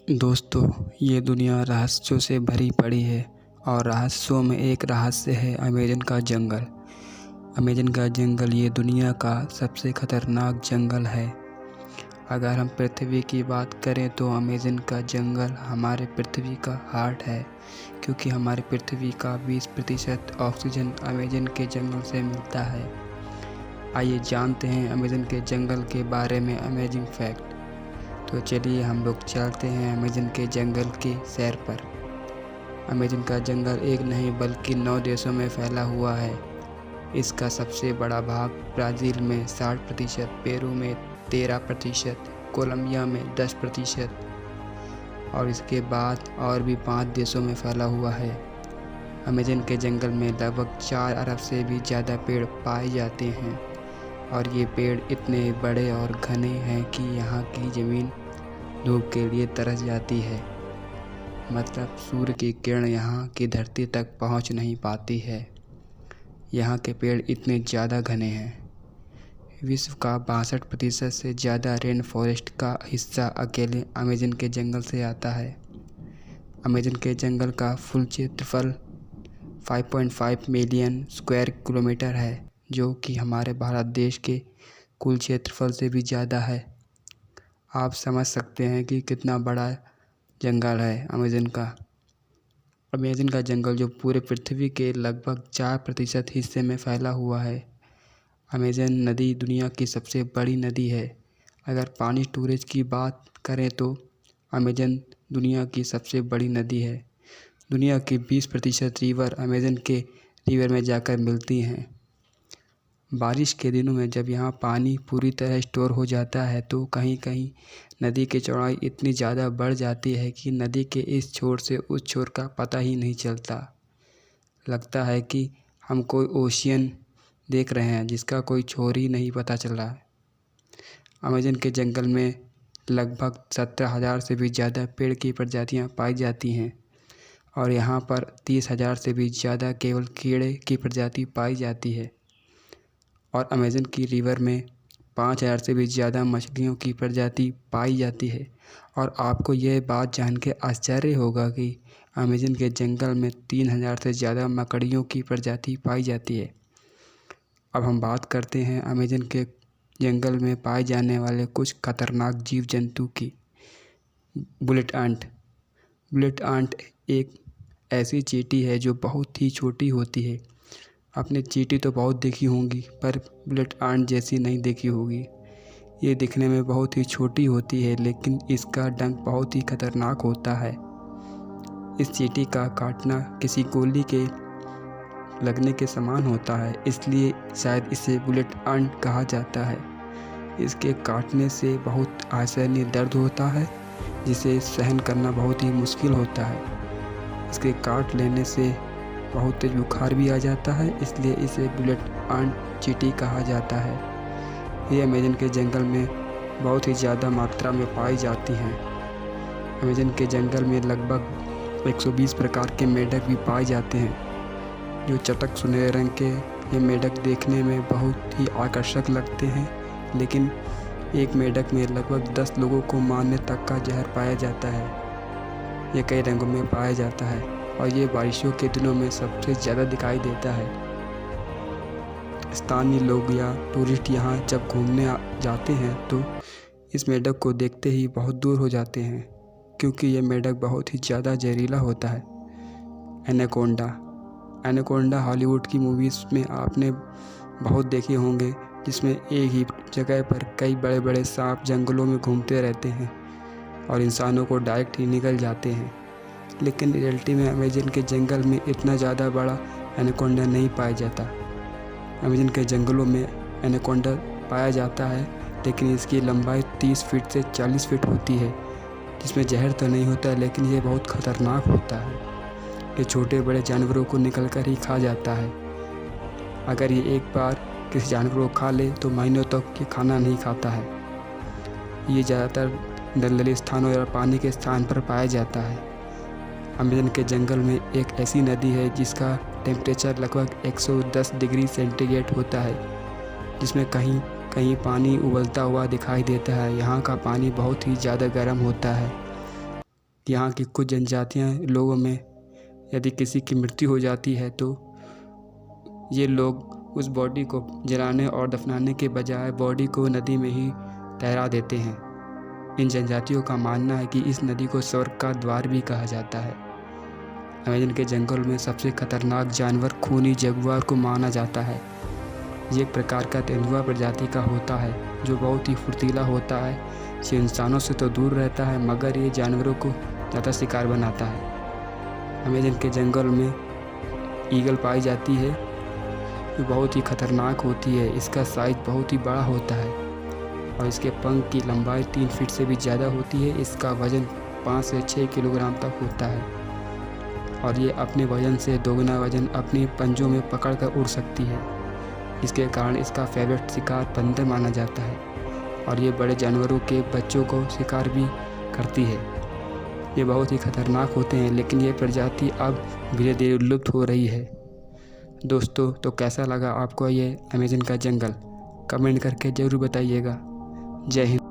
दोस्तों, ये दुनिया रहस्यों से भरी पड़ी है और रहस्यों में एक रहस्य है अमेज़न का जंगल। अमेज़न का जंगल ये दुनिया का सबसे खतरनाक जंगल है। अगर हम पृथ्वी की बात करें तो अमेज़न का जंगल हमारे पृथ्वी का हार्ट है, क्योंकि हमारी पृथ्वी का 20% ऑक्सीजन अमेज़न के जंगल से मिलता है। आइए जानते हैं अमेज़न के जंगल के बारे में अमेजिंग फैक्ट। तो चलिए हम लोग चलते हैं अमेज़न के जंगल की सैर पर। अमेज़न का जंगल एक नहीं बल्कि 9 देशों में फैला हुआ है। इसका सबसे बड़ा भाग ब्राज़ील में 60%, पेरू में 13%, कोलंबिया में 10% और इसके बाद और भी 5 देशों में फैला हुआ है। अमेज़न के जंगल में लगभग 4 अरब से भी ज़्यादा पेड़ पाए जाते हैं और ये पेड़ इतने बड़े और घने हैं कि यहाँ की ज़मीन धूप के लिए तरस जाती है। मतलब सूर्य की किरण यहाँ की धरती तक पहुँच नहीं पाती है। यहाँ के पेड़ इतने ज़्यादा घने हैं। विश्व का 62% से ज़्यादा रेन फॉरेस्ट का हिस्सा अकेले अमेज़न के जंगल से आता है। अमेज़न के जंगल का कुल क्षेत्रफल 5.5 मिलियन स्क्वायर किलोमीटर है, जो कि हमारे भारत देश के कुल क्षेत्रफल से भी ज़्यादा है। आप समझ सकते हैं कि कितना बड़ा जंगल है अमेज़न का। अमेज़न का जंगल जो पूरे पृथ्वी के लगभग 4% हिस्से में फैला हुआ है। अमेज़न नदी दुनिया की सबसे बड़ी नदी है। अगर पानी स्टोरेज की बात करें तो अमेज़न दुनिया की सबसे बड़ी नदी है। दुनिया की 20% रिवर अमेज़न के रिवर में जाकर मिलती हैं। बारिश के दिनों में जब यहाँ पानी पूरी तरह स्टोर हो जाता है तो कहीं कहीं नदी की चौड़ाई इतनी ज़्यादा बढ़ जाती है कि नदी के इस छोर से उस छोर का पता ही नहीं चलता। लगता है कि हम कोई ओशियन देख रहे हैं जिसका कोई छोर ही नहीं पता चल रहा है। अमेज़न के जंगल में लगभग 17,000 से भी ज़्यादा पेड़ की प्रजातियाँ पाई जाती हैं और यहाँ पर 30,000 से भी ज़्यादा केवल कीड़े की प्रजाति पाई जाती है। और अमेज़न की रिवर में 5,000 से भी ज़्यादा मछलियों की प्रजाति पाई जाती है। और आपको यह बात जान के आश्चर्य होगा कि अमेज़न के जंगल में 3,000 से ज़्यादा मकड़ियों की प्रजाति पाई जाती है। अब हम बात करते हैं अमेज़न के जंगल में पाए जाने वाले कुछ खतरनाक जीव जंतु की। Bullet aunt. बुलेट आंट एक ऐसी चींटी है जो बहुत ही छोटी होती है। आपने चींटी तो बहुत देखी होंगी पर बुलेट आंट जैसी नहीं देखी होगी। ये दिखने में बहुत ही छोटी होती है, लेकिन इसका डंक बहुत ही खतरनाक होता है। इस चींटी का काटना किसी गोली के लगने के समान होता है, इसलिए शायद इसे बुलेट आंट कहा जाता है। इसके काटने से बहुत असहनीय दर्द होता है, जिसे सहन करना बहुत ही मुश्किल होता है। इसके काट लेने से बहुत तेज बुखार भी आ जाता है, इसलिए इसे बुलेट आंट चींटी कहा जाता है। ये अमेज़न के जंगल में बहुत ही ज़्यादा मात्रा में पाई जाती हैं। अमेज़न के जंगल में लगभग 120 प्रकार के मेंढक भी पाए जाते हैं, जो चटक सुनहरे रंग के ये मेंढक देखने में बहुत ही आकर्षक लगते हैं, लेकिन एक मेंढक में लगभग 10 लोगों को मारने तक का जहर पाया जाता है। ये कई रंगों में पाया जाता है और ये बारिशों के दिनों में सबसे ज़्यादा दिखाई देता है। स्थानीय लोग या टूरिस्ट यहाँ जब घूमने जाते हैं तो इस मेंढक को देखते ही बहुत दूर हो जाते हैं, क्योंकि ये मेंढक बहुत ही ज़्यादा जहरीला होता है। एनाकोंडा। एनाकोंडा हॉलीवुड की मूवीज़ में आपने बहुत देखे होंगे, जिसमें एक ही जगह पर कई बड़े बड़े सांप जंगलों में घूमते रहते हैं और इंसानों को डायरेक्ट ही निगल जाते हैं। लेकिन रियलिटी में अमेज़न के जंगल में इतना ज़्यादा बड़ा एनाकोंडा नहीं पाया जाता। अमेज़न के जंगलों में एनाकोंडा पाया जाता है, लेकिन इसकी लंबाई 30 फीट से 40 फीट होती है, जिसमें जहर तो नहीं होता, लेकिन ये बहुत ख़तरनाक होता है। ये छोटे बड़े जानवरों को निकल कर ही खा जाता है। अगर ये एक बार किसी जानवर को खा ले तो महीनों तक ये खाना नहीं खाता है। ये ज़्यादातर दलदली स्थानों या पानी के स्थान पर पाया जाता है। अमेज़न के जंगल में एक ऐसी नदी है जिसका टेम्परेचर लगभग 110 डिग्री सेंटीग्रेड होता है, जिसमें कहीं कहीं पानी उबलता हुआ दिखाई देता है। यहाँ का पानी बहुत ही ज़्यादा गर्म होता है। यहाँ की कुछ जनजातियाँ लोगों में यदि किसी की मृत्यु हो जाती है तो ये लोग उस बॉडी को जलाने और दफनाने के बजाय बॉडी को नदी में ही तैरा देते हैं। इन जनजातियों का मानना है कि इस नदी को स्वर्ग का द्वार भी कहा जाता है। अमेज़न के जंगल में सबसे खतरनाक जानवर खूनी जगुआर को माना जाता है। ये एक प्रकार का तेंदुआ प्रजाति का होता है जो बहुत ही फुर्तीला होता है। ये इंसानों से तो दूर रहता है मगर ये जानवरों को ज़्यादा शिकार बनाता है। अमेज़न के जंगल में ईगल पाई जाती है जो बहुत ही खतरनाक होती है। इसका साइज़ बहुत ही बड़ा होता है और इसके पंख की लंबाई 3 फीट से भी ज़्यादा होती है। इसका वज़न 5 से 6 किलोग्राम तक होता है और ये अपने वज़न से दोगुना वज़न अपने पंजों में पकड़ कर उड़ सकती है। इसके कारण इसका फेवरेट शिकार बंदर माना जाता है और ये बड़े जानवरों के बच्चों को शिकार भी करती है। ये बहुत ही खतरनाक होते हैं लेकिन ये प्रजाति अब धीरे धीरे लुप्त हो रही है। दोस्तों, तो कैसा लगा आपको ये अमेज़न का जंगल? कमेंट करके ज़रूर बताइएगा। जय हिंद।